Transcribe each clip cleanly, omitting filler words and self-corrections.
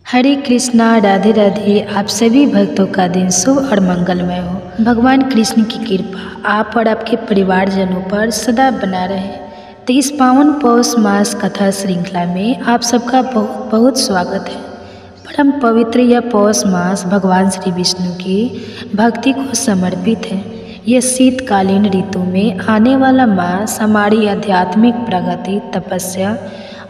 हरे कृष्णा, राधे राधे। आप सभी भक्तों का दिन शुभ और मंगलमय हो। भगवान कृष्ण की कृपा आप और आपके परिवारजनों पर सदा बना रहे। तो इस पावन पौष मास कथा श्रृंखला में आप सबका बहुत बहुत स्वागत है। परम पवित्र यह पौष मास भगवान श्री विष्णु की भक्ति को समर्पित है। यह शीतकालीन ऋतु में आने वाला मास हमारी आध्यात्मिक प्रगति, तपस्या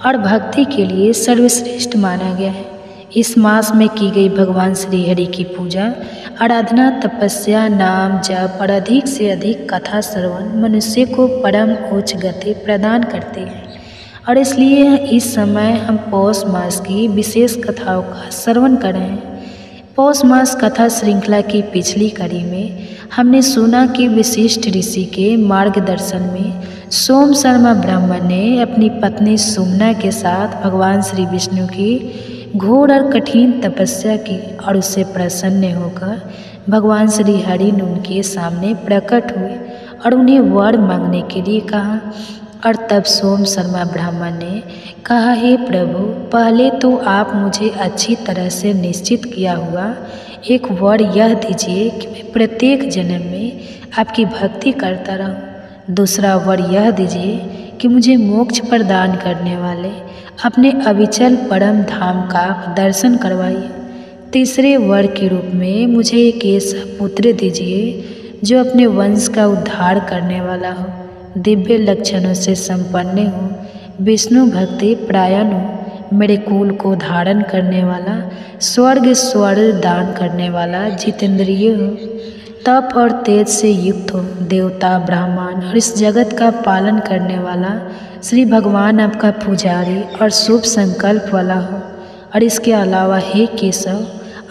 और भक्ति के लिए सर्वश्रेष्ठ माना गया है। इस मास में की गई भगवान श्री हरि की पूजा, आराधना, तपस्या, नाम जप और अधिक से अधिक कथा श्रवण मनुष्य को परम उच्च गति प्रदान करते हैं। और इसलिए इस समय हम पौष मास की विशेष कथाओं का श्रवण कर रहे हैं। पौष मास कथा श्रृंखला की पिछली कड़ी में हमने सुना कि विशिष्ट ऋषि के मार्गदर्शन में सोम शर्मा ब्राह्मण ने अपनी पत्नी सुमना के साथ भगवान श्री विष्णु की घोर और कठिन तपस्या की और उससे प्रसन्न होकर भगवान श्री हरि ने उनके सामने प्रकट हुए और उन्हें वर मांगने के लिए कहा। और तब सोम शर्मा ब्राह्मण ने कहा, हे प्रभु, पहले तो आप मुझे अच्छी तरह से निश्चित किया हुआ एक वर यह दीजिए कि मैं प्रत्येक जन्म में आपकी भक्ति करता रहूं। दूसरा वर यह दीजिए कि मुझे मोक्ष प्रदान करने वाले अपने अविचल परम धाम का दर्शन करवाइए। तीसरे वर के रूप में मुझे एक ऐसा पुत्र दीजिए जो अपने वंश का उद्धार करने वाला हो, दिव्य लक्षणों से संपन्न हो, विष्णु भक्ति परायण हो, मेरे कुल को धारण करने वाला, स्वर्ग दान करने वाला, जितेंद्रिय हो, तप और तेज से युक्त हो, देवता, ब्राह्मण और इस जगत का पालन करने वाला, श्री भगवान आपका पुजारी और शुभ संकल्प वाला हो। और इसके अलावा हे केशव,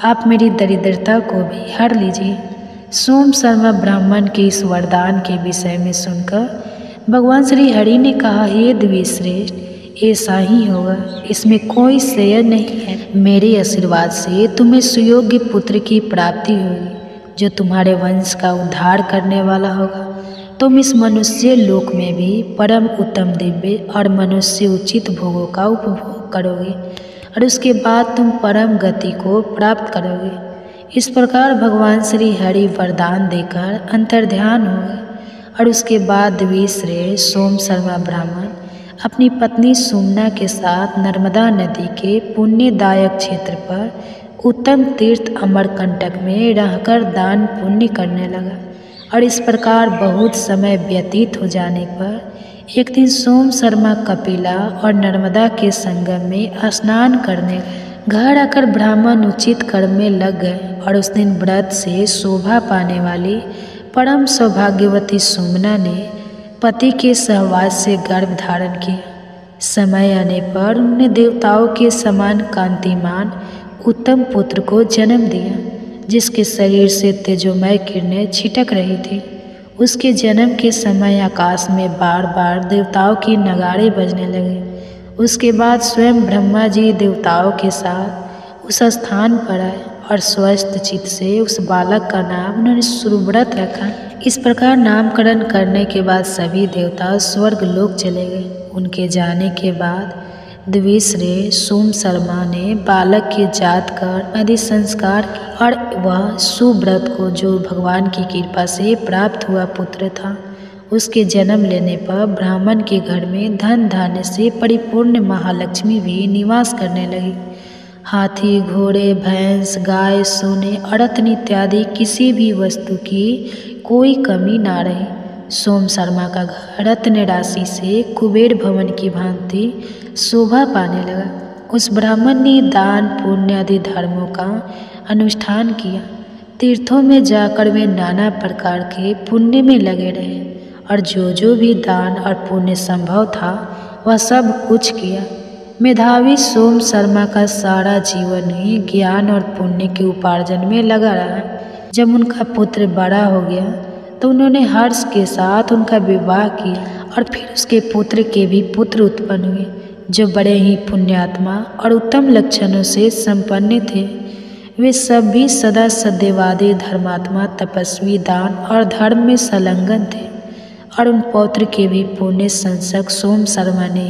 आप मेरी दरिद्रता को भी हर लीजिए। सोम शर्मा ब्राह्मण के इस वरदान के विषय में सुनकर भगवान श्री हरि ने कहा, हे द्विश्रेष्ठ, ऐसा ही होगा, इसमें कोई संशय नहीं है। मेरे आशीर्वाद से तुम्हें सुयोग्य पुत्र की प्राप्ति होगी जो तुम्हारे वंश का उद्धार करने वाला होगा। तुम इस मनुष्य लोक में भी परम उत्तम दिव्य और मनुष्य उचित भोगों का उपभोग करोगे और उसके बाद तुम परम गति को प्राप्त करोगे। इस प्रकार भगवान श्री हरि वरदान देकर अंतर्ध्यान हो गए। और उसके बाद द्विश्रेष्ठ सोम शर्मा ब्राह्मण अपनी पत्नी सुमना के साथ नर्मदा नदी के पुण्यदायक क्षेत्र पर उत्तम तीर्थ अमरकंटक में रहकर दान पुण्य करने लगा। और इस प्रकार बहुत समय व्यतीत हो जाने पर एक दिन सोम शर्मा कपिला और नर्मदा के संगम में स्नान करने घर आकर ब्राह्मण उचित कर्म में लग गए। और उस दिन व्रत से शोभा पाने वाली परम सौभाग्यवती सुमना ने पति के सहवास से गर्भ धारण किया। समय आने पर उन्होंने देवताओं के समान कांतिमान उत्तम पुत्र को जन्म दिया, जिसके शरीर से तेजोमय किरणें छिटक रही थी। उसके जन्म के समय आकाश में बार बार देवताओं के नगाड़े बजने लगे। उसके बाद स्वयं ब्रह्मा जी देवताओं के साथ उस स्थान पर आए और स्वस्थ चित्त से उस बालक का नाम उन्होंने सुव्रत रखा। इस प्रकार नामकरण करने के बाद सभी देवता स्वर्ग लोक चले गए। उनके जाने के बाद द्विश्रेष्ठ सोम शर्मा ने बालक के जात कर आदि संस्कार और वह सुव्रत को जो भगवान की कृपा से प्राप्त हुआ पुत्र था, उसके जन्म लेने पर ब्राह्मण के घर में धन धान्य से परिपूर्ण महालक्ष्मी भी निवास करने लगी। हाथी, घोड़े, भैंस, गाय, सोने और रत्न इत्यादि किसी भी वस्तु की कोई कमी ना रही। सोम शर्मा का घर रत्न राशि से कुबेर भवन की भांति शोभा पाने लगा। उस ब्राह्मण ने दान, पुण्य आदि धर्मों का अनुष्ठान किया। तीर्थों में जाकर वे नाना प्रकार के पुण्य में लगे रहे और जो भी दान और पुण्य संभव था वह सब कुछ किया। मेधावी सोम शर्मा का सारा जीवन ही ज्ञान और पुण्य के उपार्जन में लगा रहा। जब उनका पुत्र बड़ा हो गया तो उन्होंने हर्ष के साथ उनका विवाह किया और फिर उसके पुत्र के भी पुत्र उत्पन्न हुए जो बड़े ही पुण्यात्मा और उत्तम लक्षणों से संपन्न थे। वे सब भी सदा सत्यवादी, धर्मात्मा, तपस्वी, दान और धर्म में संलग्न थे। और उन पौत्र के भी पुण्य संसक सोम शर्मा ने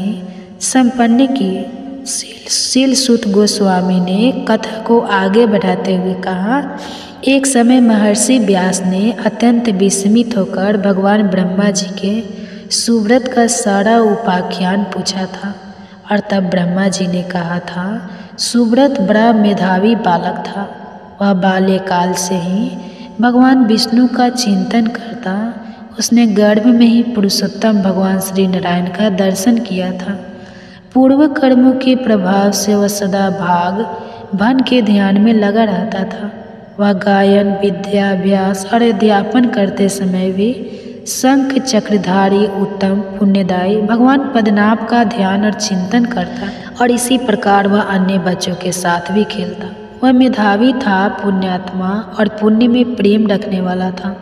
संपन्न किए। शीलसुत गोस्वामी ने कथा को आगे बढ़ाते हुए कहा, एक समय महर्षि व्यास ने अत्यंत विस्मित होकर भगवान ब्रह्मा जी के सुव्रत का सारा उपाख्यान पूछा था। और तब ब्रह्मा जी ने कहा था, सुव्रत बड़ा मेधावी बालक था। वह बाल्यकाल से ही भगवान विष्णु का चिंतन करता। उसने गर्भ में ही पुरुषोत्तम भगवान श्री नारायण का दर्शन किया था। पूर्व कर्मों के प्रभाव से वह सदा भाग भन के ध्यान में लगा रहता था। वह गायन, विद्याभ्यास और अध्यापन करते समय भी शंख चक्रधारी उत्तम पुण्यदायी भगवान पद्मनाभ का ध्यान और चिंतन करता और इसी प्रकार वह अन्य बच्चों के साथ भी खेलता। वह मेधावी था, पुण्यात्मा और पुण्य में प्रेम रखने वाला था।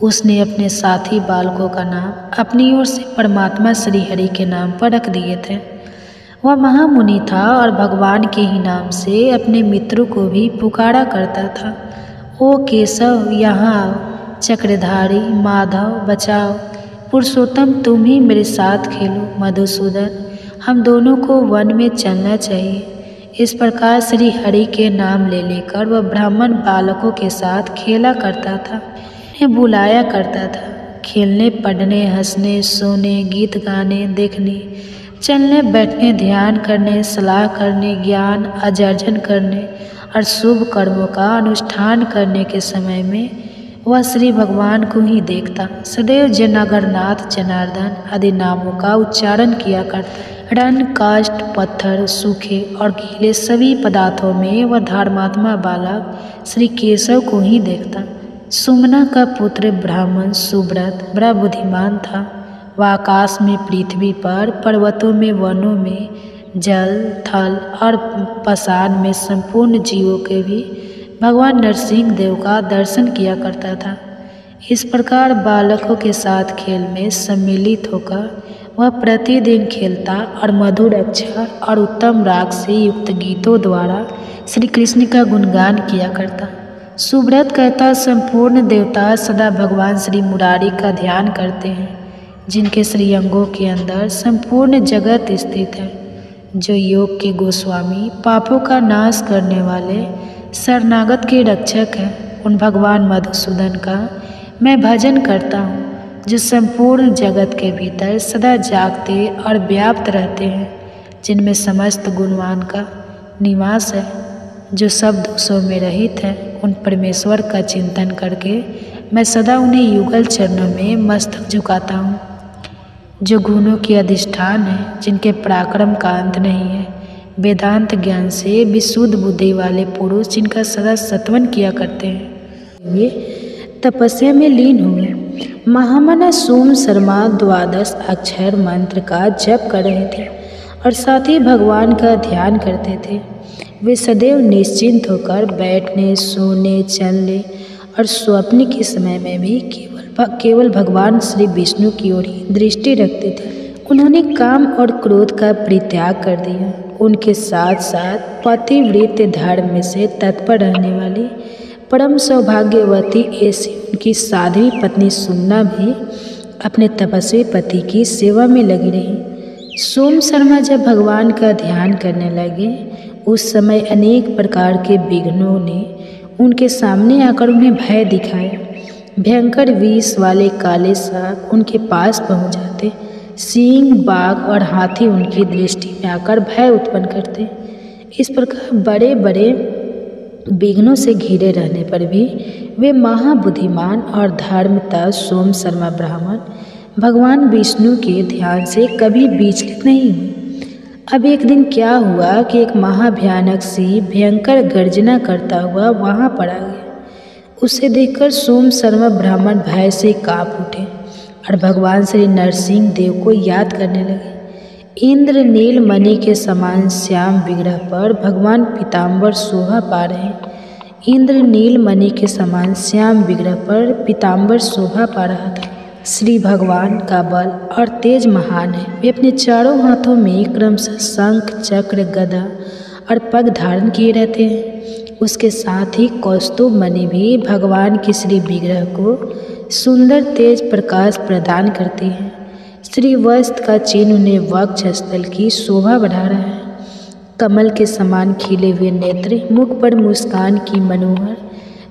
उसने अपने साथी बालकों का नाम अपनी ओर से परमात्मा श्री हरि के नाम पर रख दिए थे। वह महामुनि था और भगवान के ही नाम से अपने मित्रों को भी पुकारा करता था। ओ केशव, यहाँ आओ, चक्रधारी माधव बचाओ, पुरुषोत्तम तुम ही मेरे साथ खेलो, मधुसूदन हम दोनों को वन में चलना चाहिए। इस प्रकार श्री हरि के नाम ले लेकर वह ब्राह्मण बालकों के साथ खेला करता था, उन्हें बुलाया करता था। खेलने, पढ़ने, हंसने, सोने, गीत गाने, देखने, चलने बैठने, ध्यान करने, सलाह करने, ज्ञान अर्जन करने और शुभ कर्मों का अनुष्ठान करने के समय में वह श्री भगवान को ही देखता। सदैव जनागरनाथ, जनार्दन आदि नामों का उच्चारण किया करता। रण, काष्ठ, पत्थर, सूखे और गीले सभी पदार्थों में वह धर्मात्मा बालक श्री केशव को ही देखता। सुमना का पुत्र ब्राह्मण सुव्रत बड़ा बुद्धिमान था। वह आकाश में, पृथ्वी पर, पर्वतों में, वनों में, जल, थल और पाषाण में संपूर्ण जीवों के भी भगवान नरसिंह देव का दर्शन किया करता था। इस प्रकार बालकों के साथ खेल में सम्मिलित होकर वह प्रतिदिन खेलता और मधुर अक्षर और उत्तम राग से युक्त गीतों द्वारा श्री कृष्ण का गुणगान किया करता। सुव्रत कहता, संपूर्ण देवता सदा भगवान श्री मुरारी का ध्यान करते हैं, जिनके श्रीअंगों के अंदर संपूर्ण जगत स्थित है। जो योग के गोस्वामी, पापों का नाश करने वाले, शरणागत के रक्षक हैं, उन भगवान मधुसूदन का मैं भजन करता हूँ, जो संपूर्ण जगत के भीतर सदा जागते और व्याप्त रहते हैं, जिनमें समस्त गुणवान का निवास है, जो सब दोषों में रहित है। उन परमेश्वर का चिंतन करके मैं सदा उन्हें युगल चरणों में मस्तक झुकाता हूँ। जो गुणों के अधिष्ठान है, जिनके पराक्रम का अंत नहीं है, वेदांत ज्ञान से विशुद्ध बुद्धि वाले पुरुष जिनका सदा सत्वन किया करते हैं, वे तपस्या में लीन हुए। महामना सोम शर्मा 12 अक्षर मंत्र का जप कर रहे थे और साथ ही भगवान का ध्यान करते थे। वे सदैव निश्चिंत होकर बैठने, सोने, चलने और स्वप्न के समय में भी केवल भगवान श्री विष्णु की ओर ही दृष्टि रखते थे। उन्होंने काम और क्रोध का परित्याग कर दिया। उनके साथ साथ पतिव्रत धर्म में से तत्पर रहने वाली परम सौभाग्यवती ऐसी उनकी साध्वी पत्नी सुमना भी अपने तपस्वी पति की सेवा में लगी रही। सोम शर्मा जब भगवान का ध्यान करने लगे, उस समय अनेक प्रकार के विघ्नों ने उनके सामने आकर उन्हें भय दिखाया। भयंकर विष वाले काले सांप उनके पास पहुंच जाते। सिंह, बाघ और हाथी उनकी दृष्टि में आकर भय उत्पन्न करते। इस प्रकार बड़े बड़े विघ्नों से घिरे रहने पर भी वे महाबुद्धिमान और धर्मतः सोम शर्मा ब्राह्मण भगवान विष्णु के ध्यान से कभी विचलित नहीं हुए। अब एक दिन क्या हुआ कि एक महाभयानक सी भयंकर गर्जना करता हुआ वहाँ पर आ गया। उसे देखकर सोम शर्मा ब्राह्मण भय से काँप उठे और भगवान श्री नरसिंह देव को याद करने लगे। इंद्र नीलमणि के समान श्याम विग्रह पर भगवान पीताम्बर शोभा पा रहे हैं। इंद्र नीलमणि के समान श्याम विग्रह पर पीताम्बर शोभा पा रहा था। श्री भगवान का बल और तेज महान है। वे अपने चारों हाथों में क्रमशः शंख, चक्र, गदा और पग धारण किए रहते हैं। उसके साथ ही कौस्तुभ मणि भी भगवान के श्री विग्रह को सुंदर तेज प्रकाश प्रदान करती है। श्री वस्त्र का चिन्ह उन्हें वक्ष स्थल की शोभा बढ़ा रहा है। कमल के समान खिले हुए नेत्र, मुख पर मुस्कान की मनोहर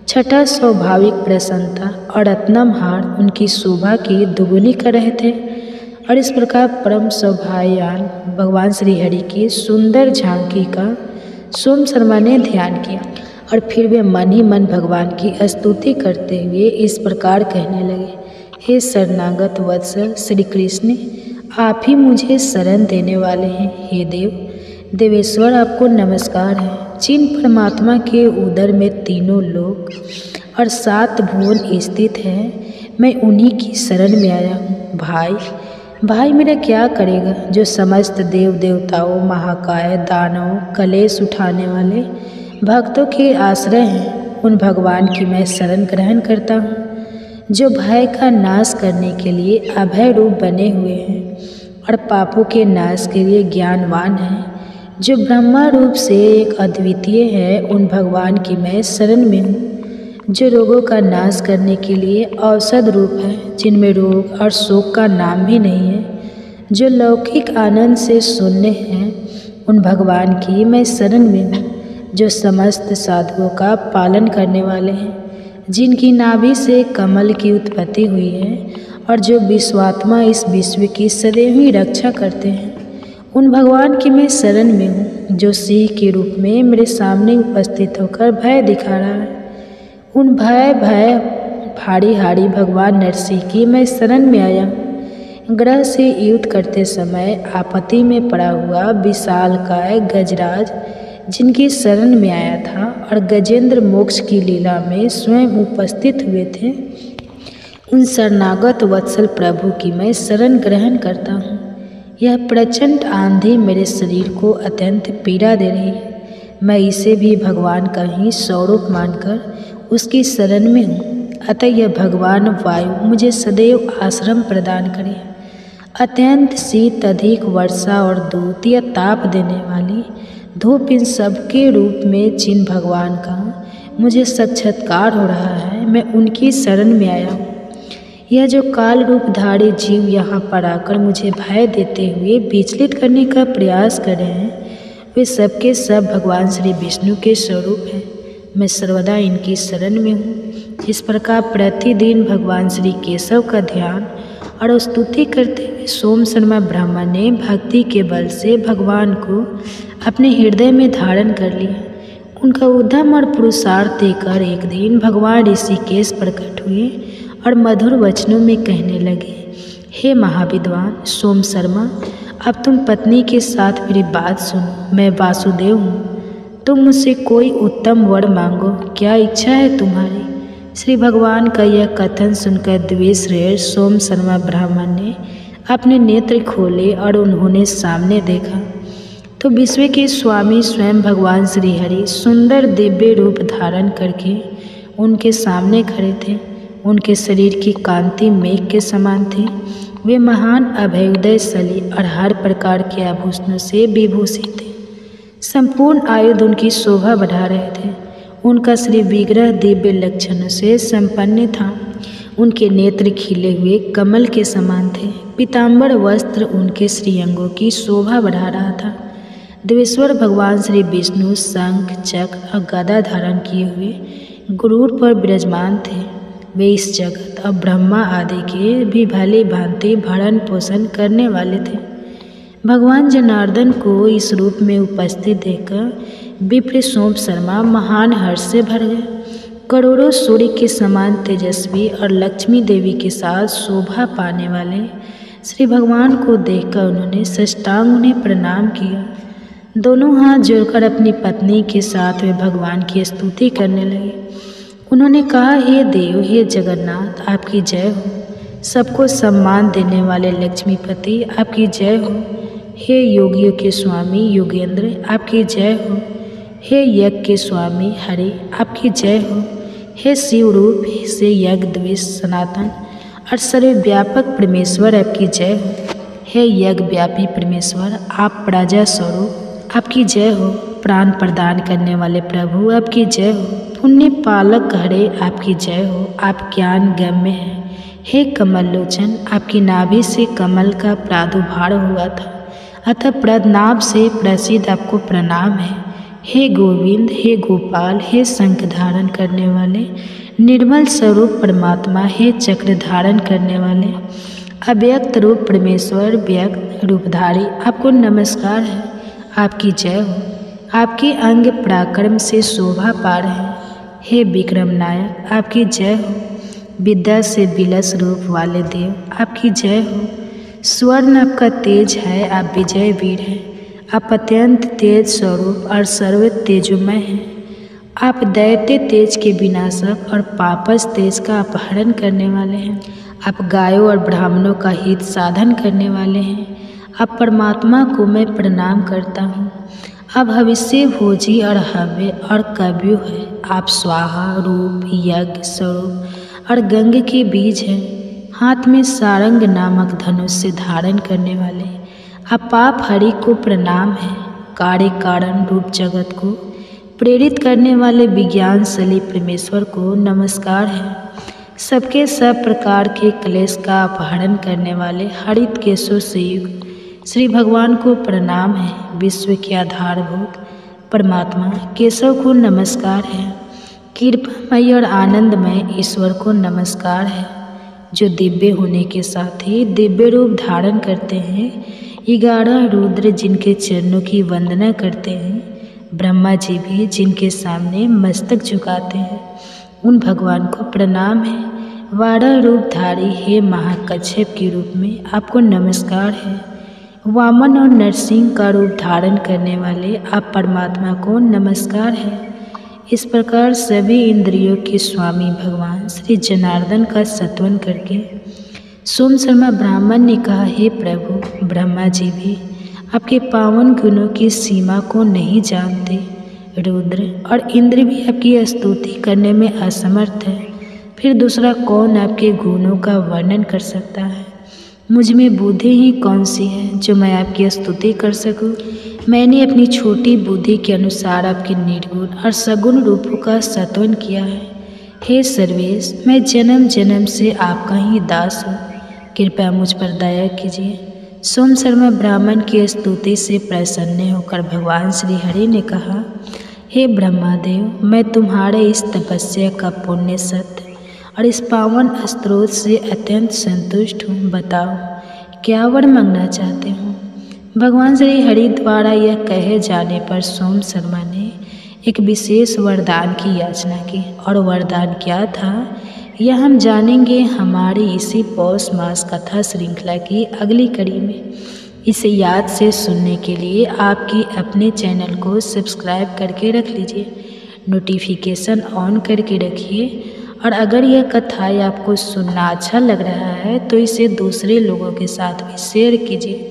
छटा, स्वाभाविक प्रसन्नता और रत्नम हार उनकी शोभा की दुगुनी कर रहे थे। और इस प्रकार परम शोभायान भगवान श्री हरि की सुंदर झांकी का सोम शर्मा ने ध्यान किया और फिर वे मन ही मन भगवान की स्तुति करते हुए इस प्रकार कहने लगे, हे शरणागत वत्सल श्री कृष्ण, आप ही मुझे शरण देने वाले हैं। हे देवेश्वर, आपको नमस्कार है। जिन परमात्मा के उदर में तीनों लोक और 7 भुवन स्थित हैं, मैं उन्हीं की शरण में आया हूँ। भाई मेरा क्या करेगा, जो समस्त देव देवताओं, महाकाय, दानवों, कलेश उठाने वाले भक्तों के आश्रय हैं, उन भगवान की मैं शरण ग्रहण करता हूँ, जो भय का नाश करने के लिए अभय रूप बने हुए हैं और पापों के नाश के लिए ज्ञानवान हैं, जो ब्रह्मा रूप से एक अद्वितीय है, उन भगवान की मैं शरण में हूँ, जो रोगों का नाश करने के लिए औषध रूप है, जिनमें रोग और शोक का नाम भी नहीं है, जो लौकिक आनंद से शून्य हैं, उन भगवान की मैं शरण में हूँ, जो समस्त साधुओं का पालन करने वाले हैं, जिनकी नाभि से कमल की उत्पत्ति हुई है और जो विश्वात्मा इस विश्व की सदैव ही रक्षा करते हैं, उन भगवान की मैं शरण में हूँ, जो सिंह के रूप में मेरे सामने उपस्थित होकर भय दिखा रहा है। उन भय भारी हारी भगवान नरसिंह की मैं शरण में आया हूँ। ग्रह से युद्ध करते समय आपत्ति में पड़ा हुआ विशालकाय गजराज जिनकी शरण में आया था और गजेंद्र मोक्ष की लीला में स्वयं उपस्थित हुए थे, उन शरणागत वत्सल प्रभु की मैं शरण ग्रहण करता हूँ। यह प्रचंड आंधी मेरे शरीर को अत्यंत पीड़ा दे रही है। मैं इसे भी भगवान का ही स्वरूप मानकर उसकी शरण में हूँ। अतः यह भगवान वायु मुझे सदैव आश्रम प्रदान करे। अत्यंत शीत, अधिक वर्षा और दूत या ताप देने वाली धूप, इन सब के रूप में जिन भगवान का मुझे साक्षात्कार हो रहा है, मैं उनकी शरण में आया हूँ। यह जो काल रूपधारी जीव यहाँ पर आकर मुझे भय देते हुए विचलित करने का प्रयास कर रहे हैं, वे सबके सब भगवान श्री विष्णु के स्वरूप हैं। मैं सर्वदा इनकी शरण में हूँ। इस प्रकार प्रतिदिन भगवान श्री केशव का ध्यान और स्तुति करते हुए सोम शर्मा ब्राह्मण ने भक्ति के बल से भगवान को अपने हृदय में धारण कर लिया। उनका उद्यम और पुरुषार्थ देखकर एक दिन भगवान ऋषिकेश प्रकट हुए और मधुर वचनों में कहने लगे, हे महाविद्वान सोम शर्मा, अब तुम पत्नी के साथ मेरी बात सुनो। मैं वासुदेव हूँ, तुम मुझसे कोई उत्तम वर मांगो, क्या इच्छा है तुम्हारी? श्री भगवान का यह कथन सुनकर द्विश्रेय सोम शर्मा ब्राह्मण ने अपने नेत्र खोले और उन्होंने सामने देखा तो विश्व के स्वामी स्वयं भगवान श्री हरि सुंदर दिव्य रूप धारण करके उनके सामने खड़े थे। उनके शरीर की कांति मेघ के समान थी। वे महान अभयोदयशाली और हर प्रकार के आभूषणों से विभूषित थे। संपूर्ण आयुध उनकी शोभा बढ़ा रहे थे। उनका श्री विग्रह दिव्य लक्षणों से संपन्न था। उनके नेत्र खिले हुए कमल के समान थे। पीताम्बर वस्त्र उनके श्रीअंगों की शोभा बढ़ा रहा था। देवेश्वर भगवान श्री विष्णु शंख, चक्र और गदा धारण किए हुए गरुड़ पर विराजमान थे। वे इस जगत और ब्रह्मा आदि के भी भली भांति भरण पोषण करने वाले थे। भगवान जनार्दन को इस रूप में उपस्थित देखकर विप्र सोम शर्मा महान हर्ष से भर गए। करोड़ों सूर्य के समान तेजस्वी और लक्ष्मी देवी के साथ शोभा पाने वाले श्री भगवान को देखकर उन्होंने साष्टांग उन्हें प्रणाम किया। दोनों हाथ जोड़कर अपनी पत्नी के साथ वे भगवान की स्तुति करने लगे। उन्होंने कहा, हे देव, हे जगन्नाथ, आपकी जय हो। सबको सम्मान देने वाले लक्ष्मीपति, आपकी जय हो। हे योगियों के स्वामी योगेंद्र, आपकी जय हो। हे यज्ञ के स्वामी हरि, आपकी जय हो। हे शिव रूप से यज्ञ द्वेष सनातन और सर्वव्यापक परमेश्वर, आपकी जय हो। हे यज्ञ व्यापी परमेश्वर, आप प्रजा स्वरूप, आपकी जय हो। प्राण प्रदान करने वाले प्रभु, आपकी जय हो। पुण्य पालक हरे, आपकी जय हो। आप ज्ञान गम्य हैं। हे कमल लोचन, आपकी नाभि से कमल का प्रादुर्भाव हुआ था। अतः प्रनाम से प्रसिद्ध आपको प्रणाम है। हे गोविंद, हे गोपाल, हे शंख धारण करने वाले निर्मल स्वरूप परमात्मा, हे चक्र धारण करने वाले अव्यक्त रूप परमेश्वर, व्यक्त रूपधारी, आपको नमस्कार है। आपकी जय हो। आपके अंग पराक्रम से शोभा पा रहे हैं। हे विक्रम नायक, आपकी जय हो। विद्या से विलस रूप वाले देव, आपकी जय हो। स्वर्ण आपका तेज है, आप विजय वीर हैं। आप अत्यंत तेज स्वरूप और सर्व तेजोमय हैं। आप दैत्य तेज के विनाशक और पापस तेज का अपहरण करने वाले हैं। आप गायों और ब्राह्मणों का हित साधन करने वाले हैं। आप परमात्मा को मैं प्रणाम करता हूँ। आप भविष्य भोजी और हव्य और कव्यु है। आप स्वाहा रूप, यज्ञ स्वरूप और गंग के बीज हैं। हाथ में सारंग नामक धनुष से धारण करने वाले आप पाप हरि को प्रणाम है। कार्य कारण रूप जगत को प्रेरित करने वाले विज्ञानशली परमेश्वर को नमस्कार है। सबके सब प्रकार के क्लेश का अपहरण करने वाले हरित केशों से युक्त श्री भगवान को प्रणाम है। विश्व के आधारभूत परमात्मा केशव को नमस्कार है। कृपामय और आनंदमय ईश्वर को नमस्कार है, जो दिव्य होने के साथ ही दिव्य रूप धारण करते हैं। 11 रुद्र जिनके चरणों की वंदना करते हैं, ब्रह्मा जी भी जिनके सामने मस्तक झुकाते हैं, उन भगवान को प्रणाम है। 12 रूपधारी हे महाकच्छप के रूप में आपको नमस्कार है। वामन और नरसिंह का रूप धारण करने वाले आप परमात्मा को नमस्कार है। इस प्रकार सभी इंद्रियों के स्वामी भगवान श्री जनार्दन का सत्वन करके सोम शर्मा ब्राह्मण ने कहा, हे प्रभु, ब्रह्मा जी भी आपके पावन गुणों की सीमा को नहीं जानते। रुद्र और इंद्र भी आपकी स्तुति करने में असमर्थ है। फिर दूसरा कौन आपके गुणों का वर्णन कर सकता है? मुझ में बुद्धि ही कौन सी है जो मैं आपकी स्तुति कर सकूं? मैंने अपनी छोटी बुद्धि के अनुसार आपके निर्गुण और सगुण रूपों का सत्वन किया है। हे सर्वेश, मैं जन्म जन्म से आपका ही दास हूँ। कृपया मुझ पर दया कीजिए। सोम शर्मा ब्राह्मण की स्तुति से प्रसन्न होकर भगवान श्री हरि ने कहा, हे ब्रह्मादेव, मैं तुम्हारे इस तपस्या का पुण्य सत्य और इस पावन स्त्रोत से अत्यंत संतुष्ट हूँ। बताओ, क्या वर मांगना चाहते हो? भगवान श्री हरि द्वारा यह कहे जाने पर सोम शर्मा ने एक विशेष वरदान की याचना की। और वरदान क्या था, यह हम जानेंगे हमारी इसी पौष मास कथा श्रृंखला की अगली कड़ी में। इसे याद से सुनने के लिए आपकी अपने चैनल को सब्सक्राइब करके रख लीजिए, नोटिफिकेशन ऑन करके रखिए। और अगर यह कथा आपको सुनना अच्छा लग रहा है तो इसे दूसरे लोगों के साथ भी शेयर कीजिए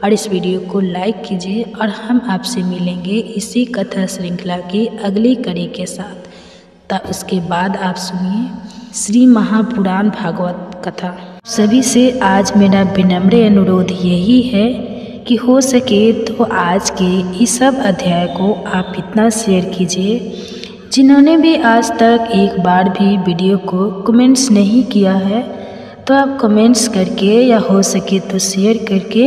और इस वीडियो को लाइक कीजिए। और हम आपसे मिलेंगे इसी कथा श्रृंखला की अगली कड़ी के साथ। तब उसके बाद आप सुनिए श्री महापुराण भागवत कथा। सभी से आज मेरा विनम्र अनुरोध यही है कि हो सके तो आज के इस सब अध्याय को आप इतना शेयर कीजिए, जिन्होंने भी आज तक एक बार भी वीडियो को कमेंट्स नहीं किया है तो आप कमेंट्स करके या हो सके तो शेयर करके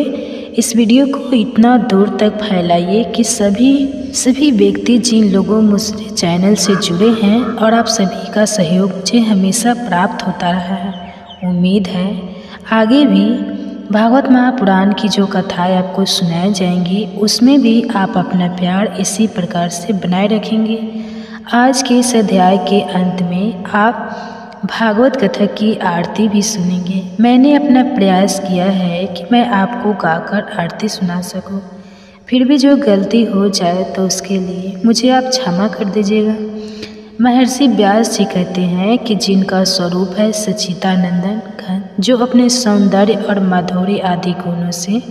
इस वीडियो को इतना दूर तक फैलाइए कि सभी व्यक्ति जिन लोगों मुझसे चैनल से जुड़े हैं और आप सभी का सहयोग मुझे हमेशा प्राप्त होता रहा है। उम्मीद है आगे भी भागवत महापुराण की जो कथाएं आपको सुनाई जाएंगी उसमें भी आप अपना प्यार इसी प्रकार से बनाए रखेंगे। आज के इस अध्याय के अंत में आप भागवत कथा की आरती भी सुनेंगे। मैंने अपना प्रयास किया है कि मैं आपको गाकर आरती सुना सकूं। फिर भी जो गलती हो जाए तो उसके लिए मुझे आप क्षमा कर दीजिएगा। महर्षि व्यास जी कहते हैं कि जिनका स्वरूप है सच्चिदानंदन घन, जो अपने सौंदर्य और माधुर्य आदि गुणों से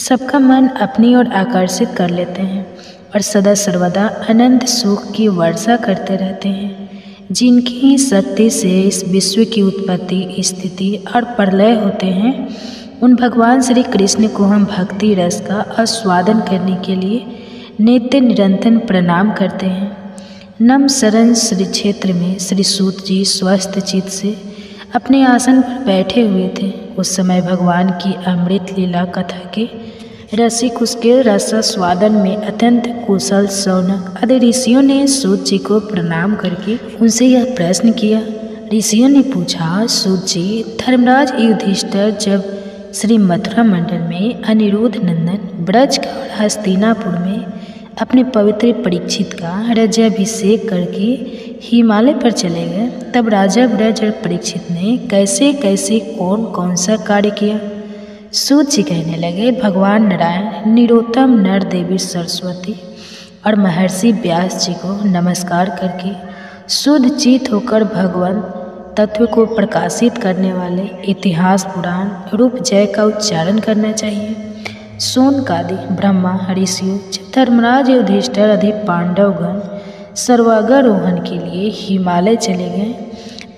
सबका मन अपनी ओर आकर्षित कर लेते हैं और सदा सर्वदा अनंत सुख की वर्षा करते रहते हैं, जिनकी ही शक्ति से इस विश्व की उत्पत्ति, स्थिति और प्रलय होते हैं, उन भगवान श्री कृष्ण को हम भक्ति रस का आस्वादन करने के लिए नित्य निरंतर प्रणाम करते हैं। नम शरण श्री क्षेत्र में श्री सूत जी स्वस्थ चित्त से अपने आसन पर बैठे हुए थे। उस समय भगवान की अमृत लीला कथा के रसिक उसके रसास्वादन में अत्यंत कुशल शौनक आदि ऋषियों ने सूत जी को प्रणाम करके उनसे यह प्रश्न किया। ऋषियों ने पूछा, सूत जी, धर्मराज युधिष्ठिर जब श्री मथुरा मंडल में अनिरुद्ध नंदन ब्रज का और हस्तिनापुर में अपने पवित्र परीक्षित का राज्याभिषेक करके हिमालय पर चले गए, तब राजा ब्रज और परीक्षित ने कैसे कैसे कौन कौन सा कार्य किया। सूत जी कहने लगे, भगवान नारायण, निरोत्तम नर देवी सरस्वती और महर्षि व्यास जी को नमस्कार करके शुद्ध चित होकर भगवान तत्व को प्रकाशित करने वाले इतिहास पुराण रूप जय का उच्चारण करना चाहिए। सोनकादि ब्रह्मा ऋषियों जब धर्मराज युधिष्ठिर आदि पांडवगण सर्वांगारोहण के लिए हिमालय चले गए,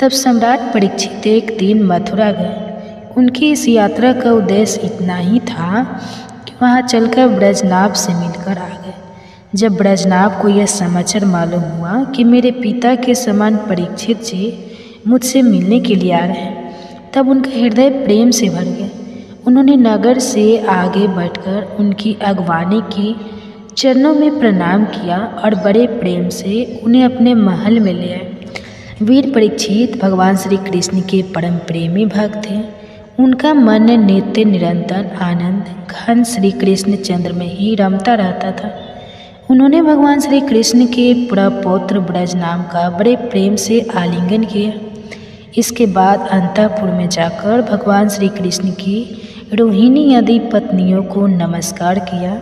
तब सम्राट परीक्षित एक दिन मथुरा गए। उनकी इस यात्रा का उद्देश्य इतना ही था कि वहाँ चलकर ब्रजनाभ से मिलकर आ गए। जब ब्रजनाभ को यह समाचार मालूम हुआ कि मेरे पिता के समान परीक्षित जी मुझसे मिलने के लिए आ रहे हैं, तब उनका हृदय प्रेम से भर गया। उन्होंने नगर से आगे बढ़कर उनकी अगवानी की, चरणों में प्रणाम किया और बड़े प्रेम से उन्हें अपने महल में ले आए। वीर परीक्षित भगवान श्री कृष्ण के परम प्रेमी भक्त थे। उनका मन नित्य निरंतर आनंद घन श्री कृष्ण चंद्र में ही रमता रहता था। उन्होंने भगवान श्री कृष्ण के प्रपौत्र ब्रजनाभ का बड़े प्रेम से आलिंगन किया। इसके बाद अंतःपुर में जाकर भगवान श्री कृष्ण की रोहिणी आदि पत्नियों को नमस्कार किया।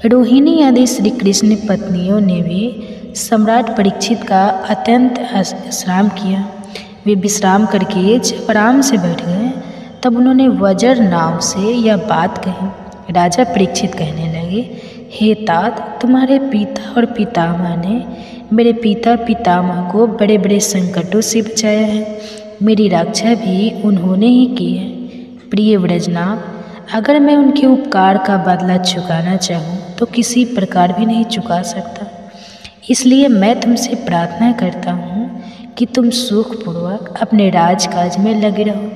रोहिणी आदि श्री कृष्ण पत्नियों ने भी सम्राट परीक्षित का अत्यंत विश्राम किया। वे विश्राम करके जब आराम से बैठ गए, तब उन्होंने वज्र नाव से यह बात कही। राजा परीक्षित कहने लगे, हे तात, तुम्हारे पिता और पितामह ने मेरे पिता पितामह को बड़े बड़े संकटों से बचाया है। मेरी रक्षा भी उन्होंने ही की है। प्रिय ब्रजनाभ, अगर मैं उनके उपकार का बदला चुकाना चाहूँ तो किसी प्रकार भी नहीं चुका सकता। इसलिए मैं तुमसे प्रार्थना करता हूँ कि तुम सुखपूर्वक अपने राजकाज में लगे रहो।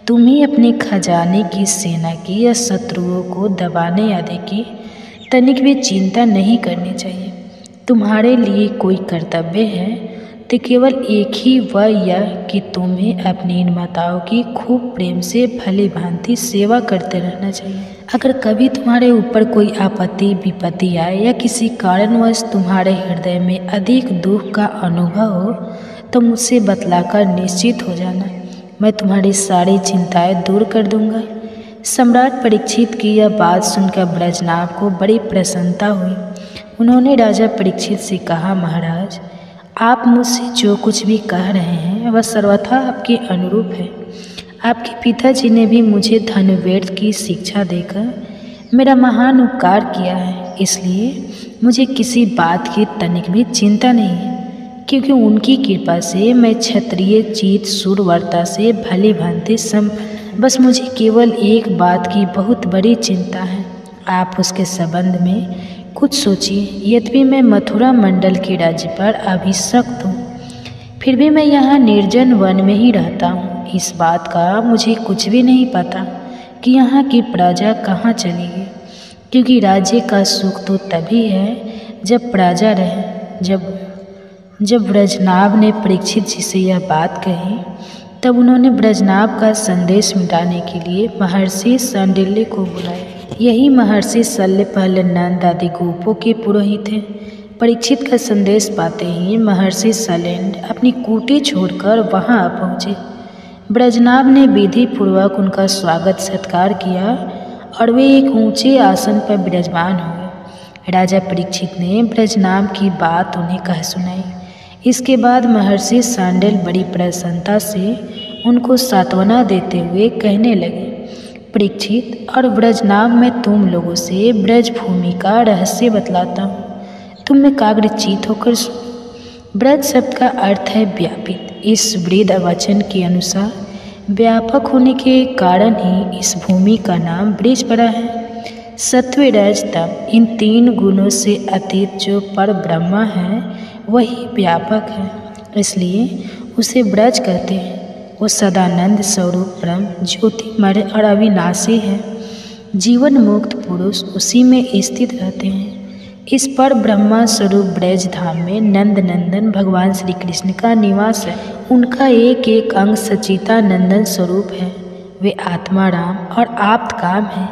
तुम्हें अपने खजाने की, सेना की या शत्रुओं को दबाने आदि की तनिक भी चिंता नहीं करनी चाहिए। तुम्हारे लिए कोई कर्तव्य है तो केवल एक ही वह यह कि तुम्हें अपनी इन माताओं की खूब प्रेम से भली भांति सेवा करते रहना चाहिए। अगर कभी तुम्हारे ऊपर कोई आपत्ति विपत्ति आए या किसी कारणवश तुम्हारे हृदय में अधिक दुख का अनुभव हो, तो मुझसे बतलाकर निश्चित हो जाना। मैं तुम्हारी सारी चिंताएं दूर कर दूंगा। सम्राट परीक्षित की यह बात सुनकर ब्रजनाभ को बड़ी प्रसन्नता हुई। उन्होंने राजा परीक्षित से कहा, महाराज, आप मुझसे जो कुछ भी कह रहे हैं वह सर्वथा आपके अनुरूप है। आपके पिताजी ने भी मुझे धनुर्वेद की शिक्षा देकर मेरा महान उपकार किया है, इसलिए मुझे किसी बात की तनिक भी चिंता नहीं है, क्योंकि उनकी कृपा से मैं क्षत्रिय चित सूरवर्ता से भली भांति संपन्न। बस मुझे केवल एक बात की बहुत बड़ी चिंता है, आप उसके संबंध में कुछ सोचिए। यद्यपि मैं मथुरा मंडल के राज्य पर अभिषक्त हूँ, फिर भी मैं यहाँ निर्जन वन में ही रहता हूँ। इस बात का मुझे कुछ भी नहीं पता कि यहाँ की प्रजा कहाँ चली गई, क्योंकि राज्य का सुख तो तभी है जब प्रजा रहे। जब ब्रजनाभ ने परीक्षित जी से यह बात कही, तब उन्होंने ब्रजनाभ का संदेश मिटाने के लिए महर्षि शांडिल्य को बुलाया। यही महर्षि शल्य पहले नंद आदि गोपों के पुरोहित थे। परीक्षित का संदेश पाते ही महर्षि शल्य अपनी कुटी छोड़कर वहां आ पहुँचे। ब्रजनाभ ने विधि पूर्वक उनका स्वागत सत्कार किया और वे एक ऊंचे आसन पर विराजमान हुए। राजा परीक्षित ने ब्रजनाभ की बात उन्हें कह सुनाई। इसके बाद महर्षि शांडिल्य बड़ी प्रसन्नता से उनको सांत्वना देते हुए कहने लगे, परीक्षित और ब्रजनाभ, मैं तुम लोगों से ब्रजभूमि का रहस्य बतलाता हूँ, तुम में एकाग्रचित होकर सुनो। ब्रज शब्द का अर्थ है व्यापित। इस वृद्ध वचन के अनुसार व्यापक होने के कारण ही इस भूमि का नाम ब्रज पड़ा है। सत्व रज तम इन तीन गुणों से अतीत जो पर ब्रह्मा है वही व्यापक है, इसलिए उसे ब्रज कहते हैं। वो सदानंद स्वरूप ब्रह्म ज्योतिमय और अविनाशी है। जीवन मुक्त पुरुष उसी में स्थित रहते हैं। इस पर ब्रह्मा स्वरूप ब्रज धाम में नंद नंदन भगवान श्री कृष्ण का निवास है। उनका एक एक अंग सच्चिदानंदन स्वरूप है। वे आत्मा राम और आप्त काम है।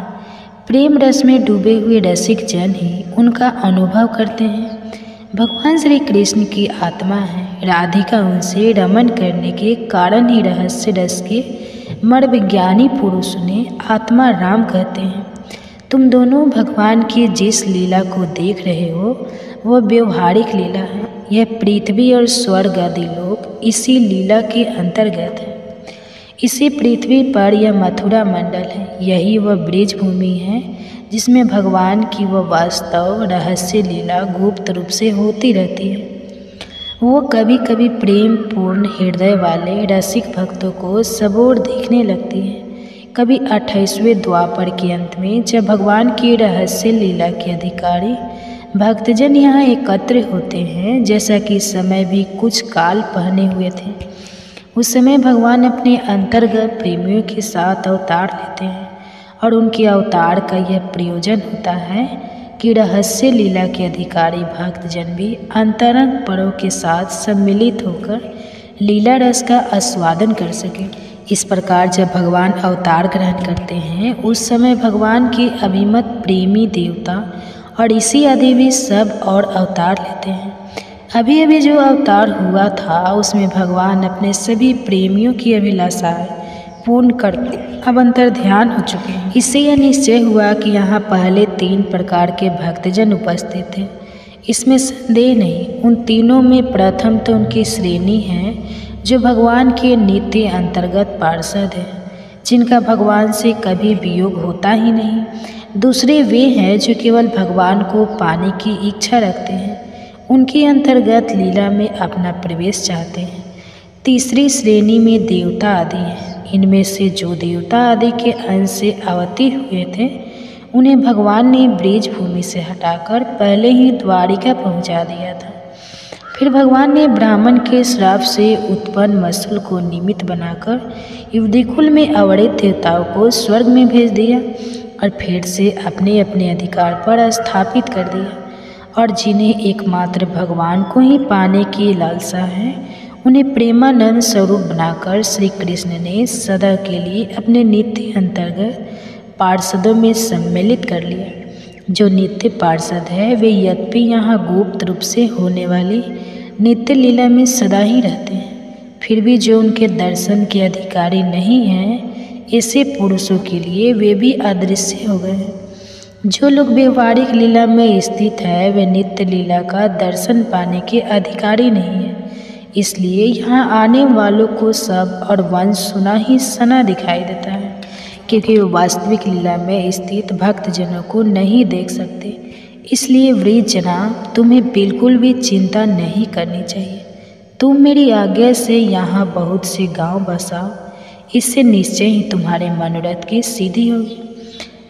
प्रेम रस में डूबे हुए रसिक जन ही उनका अनुभव करते हैं। भगवान श्री कृष्ण की आत्मा है। राधिका उनसे रमन करने के कारण ही रहस्य रस के मर्मज्ञानी पुरुष ने आत्मा राम कहते हैं। तुम दोनों भगवान की जिस लीला को देख रहे हो वह व्यवहारिक लीला है। यह पृथ्वी और स्वर्ग आदि लोक इसी लीला के अंतर्गत है। इसी पृथ्वी पर यह मथुरा मंडल है। यही वह ब्रज भूमि है जिसमें भगवान की वह वास्तव रहस्य लीला गुप्त रूप से होती रहती है। वो कभी कभी प्रेम पूर्ण हृदय वाले रसिक भक्तों को सबोर देखने लगती है। कभी 28वें द्वापर के अंत में जब भगवान की रहस्य लीला के अधिकारी भक्तजन यहाँ एकत्र होते हैं, जैसा कि समय भी कुछ काल पहने हुए थे, उस समय भगवान अपने अंतर्गत प्रेमियों के साथ अवतार लेते हैं और उनके अवतार का यह प्रयोजन होता है कि रहस्य लीला के अधिकारी भक्तजन भी अंतरंग परों के साथ सम्मिलित होकर लीला रस का आस्वादन कर सकें। इस प्रकार जब भगवान अवतार ग्रहण करते हैं उस समय भगवान के अभिमत प्रेमी देवता और ऋषि आदि भी सब और अवतार लेते हैं। अभी अभी जो अवतार हुआ था उसमें भगवान अपने सभी प्रेमियों की अभिलाषाएं पूर्ण करके अब अंतर ध्यान हो चुके हैं। इससे यह निश्चय हुआ कि यहाँ पहले 3 प्रकार के भक्तजन उपस्थित थे। इसमें संदेह नहीं। उन तीनों में प्रथम तो उनकी श्रेणी है जो भगवान के नित्य अंतर्गत पार्षद हैं, जिनका भगवान से कभी वियोग होता ही नहीं। दूसरे वे हैं जो केवल भगवान को पाने की इच्छा रखते हैं, उनके अंतर्गत लीला में अपना प्रवेश चाहते हैं। तीसरी श्रेणी में देवता आदि हैं। इनमें से जो देवता आदि के अंश से अवतीर्ण हुए थे उन्हें भगवान ने ब्रज भूमि से हटाकर पहले ही द्वारिका पहुंचा दिया था। फिर भगवान ने ब्राह्मण के श्राप से उत्पन्न मसूल को निमित्त बनाकर युवतिकुल में अवैध देवताओं को स्वर्ग में भेज दिया और फिर से अपने अपने अधिकार पर स्थापित कर दिया। और जिन्हें एकमात्र भगवान को ही पाने की लालसा है उन्हें प्रेमानंद स्वरूप बनाकर श्री कृष्ण ने सदा के लिए अपने नित्य अंतर्गत पार्षदों में सम्मिलित कर लिया। जो नित्य पार्षद है वे यद्यपि यहाँ गुप्त रूप से होने वाली नित्य लीला में सदा ही रहते हैं, फिर भी जो उनके दर्शन के अधिकारी नहीं हैं ऐसे पुरुषों के लिए वे भी अदृश्य हो गए हैं। जो लोग व्यवहारिक लीला में स्थित है वे नित्य लीला का दर्शन पाने के अधिकारी नहीं है। इसलिए यहाँ आने वालों को सब और वंश सुना ही सना दिखाई देता है, क्योंकि वे वास्तविक लीला में स्थित भक्तजनों को नहीं देख सकते। इसलिए वृद्ध जनाब तुम्हें बिल्कुल भी चिंता नहीं करनी चाहिए। तुम मेरी आज्ञा से यहाँ बहुत से गांव बसाओ, इससे निश्चय ही तुम्हारे मनोरथ की सिद्धि होगी।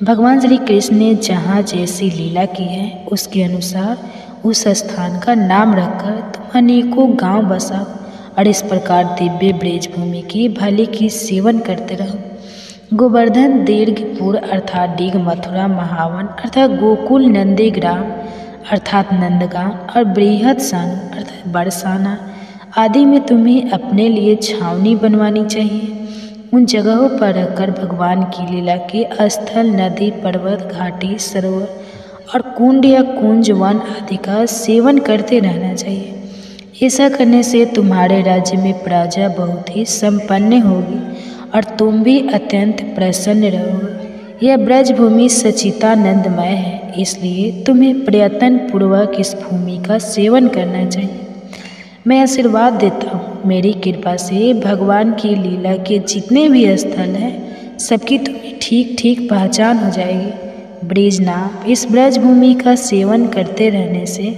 भगवान श्री कृष्ण ने जहाँ जैसी लीला की है उसके अनुसार उस स्थान का नाम रखकर तुम अनेकों गांव बसाओ और इस प्रकार दिव्य ब्रज भूमि की भली की सेवन करते रहो। गोवर्धन, दीर्घपुर अर्थात डीग, मथुरा, महावन अर्थात गोकुल, नंदीग्राम अर्थात नंदगांव और बृहत्साना अर्थात बरसाना आदि में तुम्हें अपने लिए छावनी बनवानी चाहिए। उन जगहों पर रहकर भगवान की लीला के स्थल, नदी, पर्वत, घाटी, सरोवर और कुंड या कुंज, वन आदि का सेवन करते रहना चाहिए। ऐसा करने से तुम्हारे राज्य में प्रजा बहुत ही संपन्न होगी और तुम भी अत्यंत प्रसन्न रहोगे। यह ब्रज भूमि सच्चिदानंदमय है, इसलिए तुम्हें प्रयत्न पूर्वक इस भूमि का सेवन करना चाहिए। मैं आशीर्वाद देता हूँ, मेरी कृपा से भगवान की लीला के जितने भी स्थल हैं सबकी तुम्हें ठीक ठीक पहचान हो जाएगी। ब्रजनाथ, इस ब्रज भूमि का सेवन करते रहने से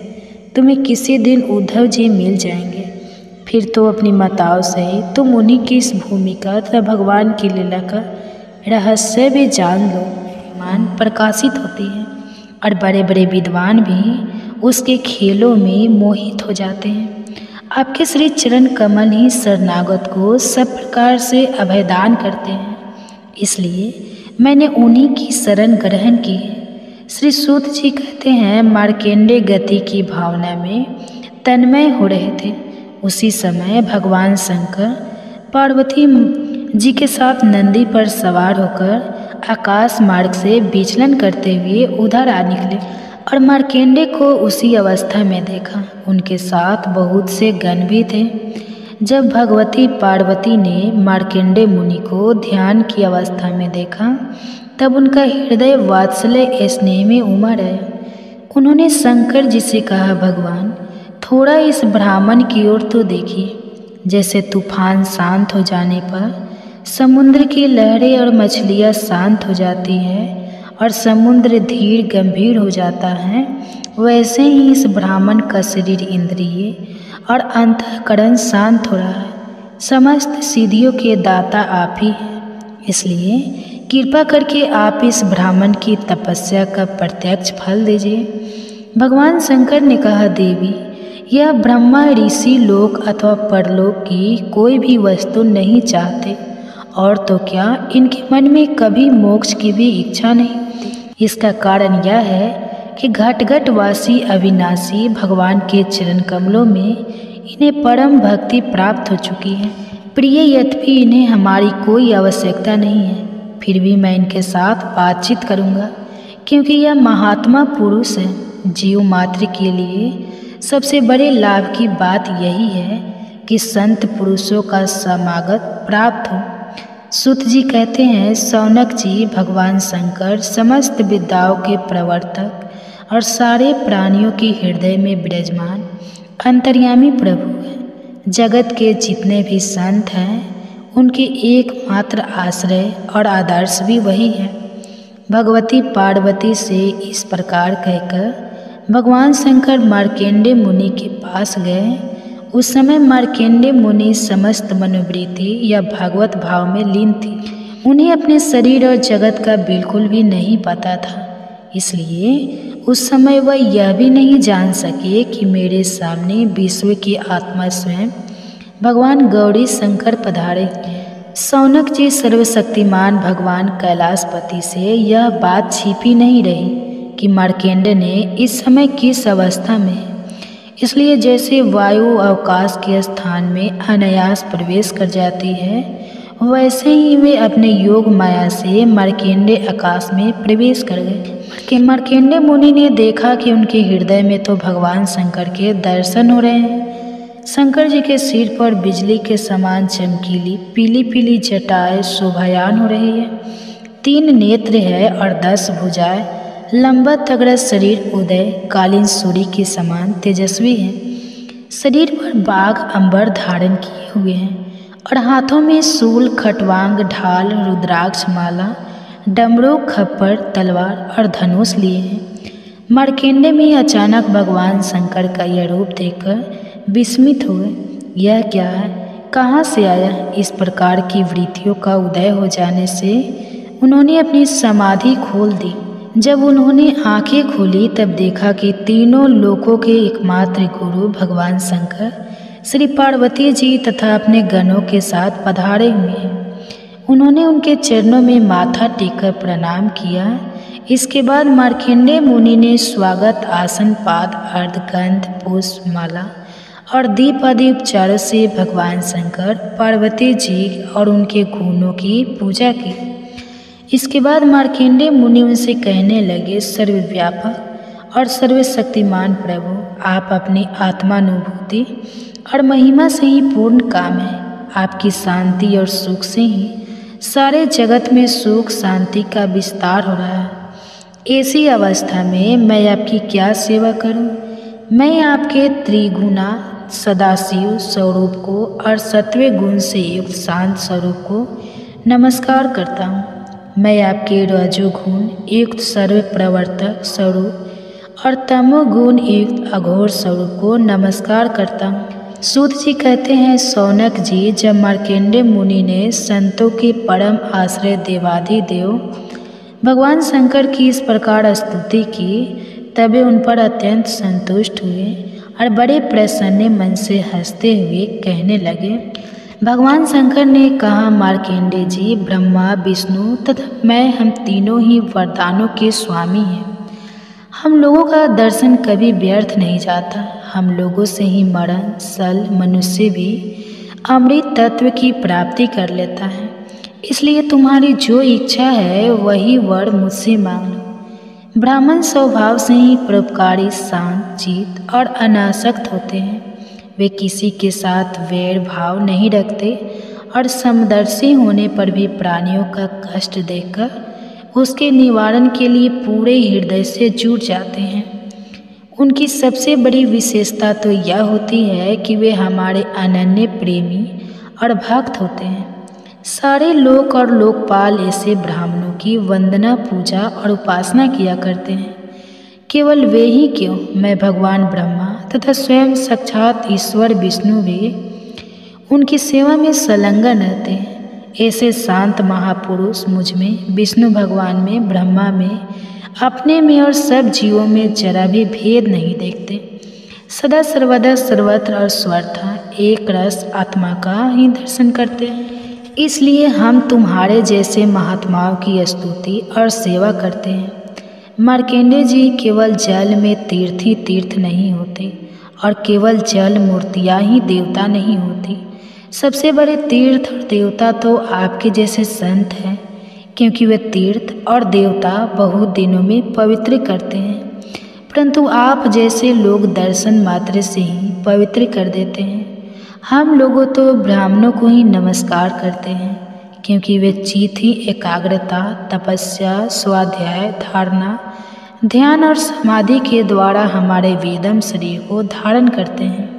तुम्हें किसी दिन उद्धव जी मिल जाएंगे। फिर तो अपनी माताओं सहित तुम उन्हीं की इस भूमि का तथा भगवान की लीला का रहस्य भी जान लो। मान प्रकाशित होती है और बड़े बड़े विद्वान भी उसके खेलों में मोहित हो जाते हैं। आपके श्री चरण कमल ही शरणागत को सब प्रकार से अभयदान करते हैं। इसलिए मैंने उन्हीं की शरण ग्रहण की है। श्री सूत जी कहते हैं, मार्कंडेय गति की भावना में तन्मय हो रहे थे। उसी समय भगवान शंकर पार्वती जी के साथ नंदी पर सवार होकर आकाश मार्ग से विचलन करते हुए उधर आ निकले और मार्कंडेय को उसी अवस्था में देखा। उनके साथ बहुत से गण भी थे। जब भगवती पार्वती ने मार्कंडेय मुनि को ध्यान की अवस्था में देखा, तब उनका हृदय वात्सल्य स्नेह में उमड़ आया। उन्होंने शंकर जी से कहा, भगवान थोड़ा इस ब्राह्मण की ओर तो देखिए। जैसे तूफान शांत हो जाने पर समुद्र की लहरें और मछलियाँ शांत हो जाती है और समुद्र धीर गंभीर हो जाता है, वैसे ही इस ब्राह्मण का शरीर इंद्रिय और अंतःकरण शांत हो रहा है। समस्त सिद्धियों के दाता आप ही हैं, इसलिए कृपा करके आप इस ब्राह्मण की तपस्या का प्रत्यक्ष फल दीजिए। भगवान शंकर ने कहा, देवी यह ब्रह्मा ऋषि लोक अथवा परलोक की कोई भी वस्तु नहीं चाहते, और तो क्या इनके मन में कभी मोक्ष की भी इच्छा नहीं होती। इसका कारण यह है कि घट वासी अविनाशी भगवान के चरण कमलों में इन्हें परम भक्ति प्राप्त हो चुकी है। प्रिय यद्यपि इन्हें हमारी कोई आवश्यकता नहीं है, फिर भी मैं इनके साथ बातचीत करूँगा, क्योंकि यह महात्मा पुरुष है। जीव मात्र के लिए सबसे बड़े लाभ की बात यही है कि संत पुरुषों का समागत प्राप्त हो। सूत जी कहते हैं, शौनक जी भगवान शंकर समस्त विद्याओं के प्रवर्तक और सारे प्राणियों के हृदय में विराजमान अंतर्यामी प्रभु हैं। जगत के जितने भी संत हैं उनके एकमात्र आश्रय और आदर्श भी वही है। भगवती पार्वती से इस प्रकार कहकर भगवान शंकर मार्कंडेय मुनि के पास गए। उस समय मार्कंडेय मुनि समस्त मनोवृत्ति या भागवत भाव में लीन थी। उन्हें अपने शरीर और जगत का बिल्कुल भी नहीं पता था, इसलिए उस समय वह यह भी नहीं जान सके कि मेरे सामने विश्व की आत्मा स्वयं भगवान गौरी शंकर पधारे। शौनक जी सर्वशक्तिमान भगवान कैलाशपति से यह बात छिपी नहीं रही कि मार्कंडेय ने इस समय किस अवस्था में है, इसलिए जैसे वायु अवकाश के स्थान में अनायास प्रवेश कर जाती है, वैसे ही वे अपने योग माया से मार्कंडेय आकाश में प्रवेश कर गए। मार्कंडेय मुनि ने देखा कि उनके हृदय में तो भगवान शंकर के दर्शन हो रहे हैं। शंकर जी के सिर पर बिजली के समान चमकीली पीली पीली जटाएं शोभायान हो रही है। 3 नेत्र है और 10 भुजाएं। लंबा तगड़ा शरीर उदय कालीन सूर्य के समान तेजस्वी है। शरीर पर बाघ अंबर धारण किए हुए हैं और हाथों में शूल, खटवांग, ढाल, रुद्राक्ष माला, डमरू, खप्पर, तलवार और धनुष लिए हैं। मार्कंडेय में अचानक भगवान शंकर का यह रूप देखकर विस्मित हुए। यह क्या है, कहाँ से आया? इस प्रकार की वृत्तियों का उदय हो जाने से उन्होंने अपनी समाधि खोल दी। जब उन्होंने आंखें खोली तब देखा कि तीनों लोकों के एकमात्र गुरु भगवान शंकर श्री पार्वती जी तथा अपने गणों के साथ पधारे हुए हैं। उन्होंने उनके चरणों में माथा टेककर प्रणाम किया। इसके बाद मार्कंडेय मुनि ने स्वागत आसन, पाद, अर्धगंध, पुष्प, माला और दीप आदि उपचारों से भगवान शंकर, पार्वती जी और उनके गुणों की पूजा की। इसके बाद मार्कंडेय मुनि उनसे कहने लगे, सर्वव्यापक और सर्वशक्तिमान प्रभु, आप अपनी आत्मानुभूति और महिमा से ही पूर्ण काम है। आपकी शांति और सुख से ही सारे जगत में सुख शांति का विस्तार हो रहा है। ऐसी अवस्था में मैं आपकी क्या सेवा करूं? मैं आपके त्रिगुणा सदाशिव स्वरूप को और सत्व गुण से युक्त शांत स्वरूप को नमस्कार करता हूँ। मैं आपके रजोगुण युक्त सर्व प्रवर्तक स्वरूप और तमोगुण युक्त अघोर स्वरूप को नमस्कार करता हूँ। सूत जी कहते हैं, शौनक जी, जब मार्कंडेय मुनि ने संतों के परम आश्रय देवाधिदेव भगवान शंकर की इस प्रकार स्तुति की, तब वे उन पर अत्यंत संतुष्ट हुए और बड़े प्रसन्न मन से हंसते हुए कहने लगे, भगवान शंकर ने कहा, मार्कंडेय जी, ब्रह्मा, विष्णु तथा मैं, हम तीनों ही वरदानों के स्वामी हैं। हम लोगों का दर्शन कभी व्यर्थ नहीं जाता। हम लोगों से ही मरण सल मनुष्य भी अमृत तत्व की प्राप्ति कर लेता है। इसलिए तुम्हारी जो इच्छा है वही वर मुझसे मांग लो। ब्राह्मण स्वभाव से ही परोपकारी, शांत चित्त और अनासक्त होते हैं। वे किसी के साथ वैर भाव नहीं रखते और समदर्शी होने पर भी प्राणियों का कष्ट देखकर उसके निवारण के लिए पूरे हृदय से जुट जाते हैं। उनकी सबसे बड़ी विशेषता तो यह होती है कि वे हमारे अनन्य प्रेमी और भक्त होते हैं। सारे लोक और लोकपाल ऐसे ब्राह्मणों की वंदना, पूजा और उपासना किया करते हैं। केवल वे ही क्यों, मैं भगवान ब्रह्मा तथा स्वयं साक्षात ईश्वर विष्णु भी उनकी सेवा में संलग्न रहते हैं। ऐसे शांत महापुरुष मुझ में, विष्णु भगवान में, ब्रह्मा में, अपने में और सब जीवों में जरा भी भेद नहीं देखते। सदा सर्वदा सर्वत्र और स्वर्थः एक रस आत्मा का ही दर्शन करते हैं। इसलिए हम तुम्हारे जैसे महात्माओं की स्तुति और सेवा करते हैं। मार्कंडेय जी, केवल जल में तीर्थ ही तीर्थ नहीं होते और केवल जल मूर्तियाँ ही देवता नहीं होती। सबसे बड़े तीर्थ और देवता तो आपके जैसे संत हैं, क्योंकि वे तीर्थ और देवता बहुत दिनों में पवित्र करते हैं, परंतु आप जैसे लोग दर्शन मात्र से ही पवित्र कर देते हैं। हम लोगों तो ब्राह्मणों को ही नमस्कार करते हैं, क्योंकि वे चित्त ही एकाग्रता, तपस्या, स्वाध्याय, धारणा, ध्यान और समाधि के द्वारा हमारे वेदम शरीर को धारण करते हैं।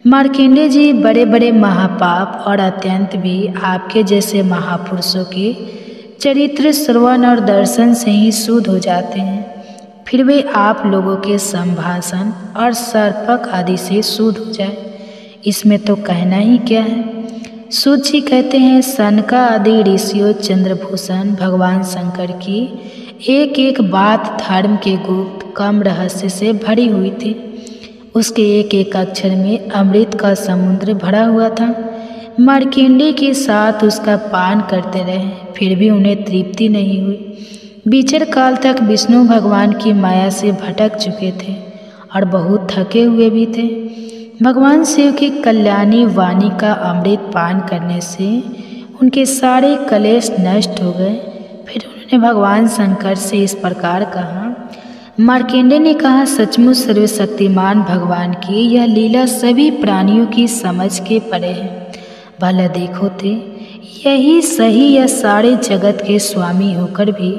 मार्कंडेय जी, बड़े बड़े महापाप और अत्यंत भी आपके जैसे महापुरुषों के चरित्र श्रवण और दर्शन से ही शुद्ध हो जाते हैं। फिर वे आप लोगों के संभाषण और सर्पक आदि से शुद्ध हो जाए, इसमें तो कहना ही क्या है। सूत जी कहते हैं, सनका आदि ऋषियों चंद्रभूषण भगवान शंकर की एक एक बात धर्म के गुप्त कम रहस्य से भरी हुई थी। उसके एक एक अक्षर में अमृत का समुद्र भरा हुआ था। मार्कंडेय के साथ उसका पान करते रहे, फिर भी उन्हें तृप्ति नहीं हुई। बीचर काल तक विष्णु भगवान की माया से भटक चुके थे और बहुत थके हुए भी थे। भगवान शिव की कल्याणी वाणी का अमृत पान करने से उनके सारे कलेश नष्ट हो गए। फिर उन्होंने भगवान शंकर से इस प्रकार कहा। मार्कंडेय ने कहा, सचमुच सर्वशक्तिमान भगवान की यह लीला सभी प्राणियों की समझ के परे है। भला देखो थे, यही सही या सारे जगत के स्वामी होकर भी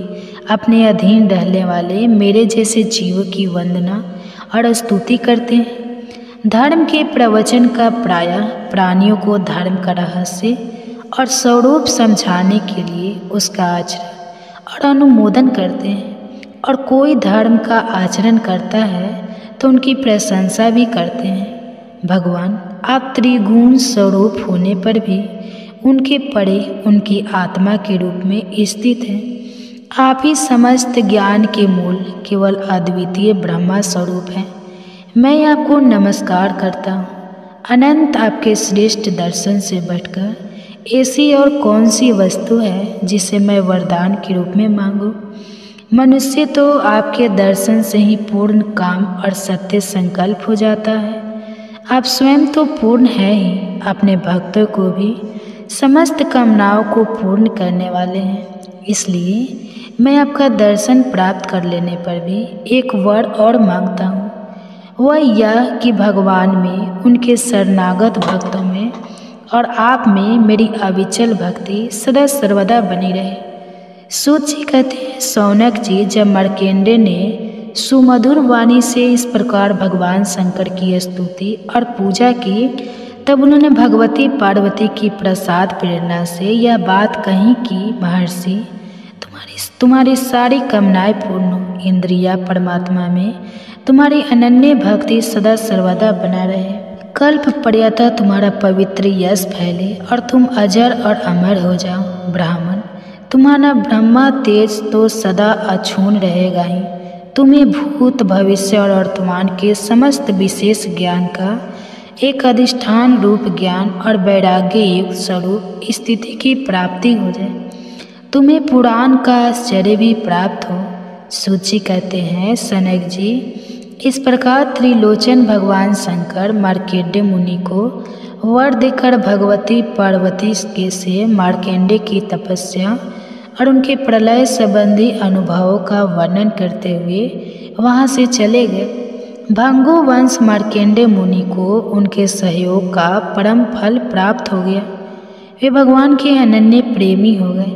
अपने अधीन रहने वाले मेरे जैसे जीवों की वंदना और स्तुति करते हैं। धर्म के प्रवचन का प्रायः प्राणियों को धर्म का रहस्य और स्वरूप समझाने के लिए उसका आचरण और अनुमोदन करते हैं, और कोई धर्म का आचरण करता है तो उनकी प्रशंसा भी करते हैं। भगवान, आप त्रिगुण स्वरूप होने पर भी उनके परे उनकी आत्मा के रूप में स्थित हैं। आप ही समस्त ज्ञान के मूल केवल अद्वितीय ब्रह्मा स्वरूप हैं। मैं आपको नमस्कार करता हूँ। अनंत आपके श्रेष्ठ दर्शन से बढ़कर ऐसी और कौन सी वस्तु है जिसे मैं वरदान के रूप में मांगूं? मनुष्य तो आपके दर्शन से ही पूर्ण काम और सत्य संकल्प हो जाता है। आप स्वयं तो पूर्ण है ही, अपने भक्तों को भी समस्त कामनाओं को पूर्ण करने वाले हैं। इसलिए मैं आपका दर्शन प्राप्त कर लेने पर भी एक वर और मांगता हूँ। वह यह कि भगवान में, उनके शरणागत भक्तों में और आप में मेरी अविचल भक्ति सदा सर्वदा बनी रहे। सूत जी कहते हैं, शौनक जी, जब मार्कंडेय ने सुमधुर वाणी से इस प्रकार भगवान शंकर की स्तुति और पूजा की, तब उन्होंने भगवती पार्वती की प्रसाद प्रेरणा से यह बात कही कि महर्षि, तुम्हारी सारी कामनाएं पूर्ण हो, इंद्रिया परमात्मा में तुम्हारी अनन्य भक्ति सदा सर्वदा बना रहे, कल्प पर्यंत तुम्हारा पवित्र यश फैले और तुम अजर और अमर हो जाओ। ब्राह्मण, तुम्हारा ब्रह्मा तेज तो सदा अछून रहेगा ही। तुम्हें भूत भविष्य और वर्तमान के समस्त विशेष ज्ञान का एक अधिष्ठान रूप ज्ञान और वैराग्य युक्त स्वरूप स्थिति की प्राप्ति हो जाए। तुम्हें पुराण का आश्चर्य भी प्राप्त हो। सूची कहते हैं, सनक जी, इस प्रकार त्रिलोचन भगवान शंकर मार्कंडेय मुनि को वर देकर भगवती पार्वती के से मार्कंडेय की तपस्या और उनके प्रलय संबंधी अनुभवों का वर्णन करते हुए वहाँ से चले गए। भंगु वंश मार्कंडेय मुनि को उनके सहयोग का परम फल प्राप्त हो गया। वे भगवान के अनन्य प्रेमी हो गए।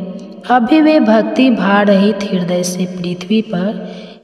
अभी वे भक्ति भाव रहित हृदय से पृथ्वी पर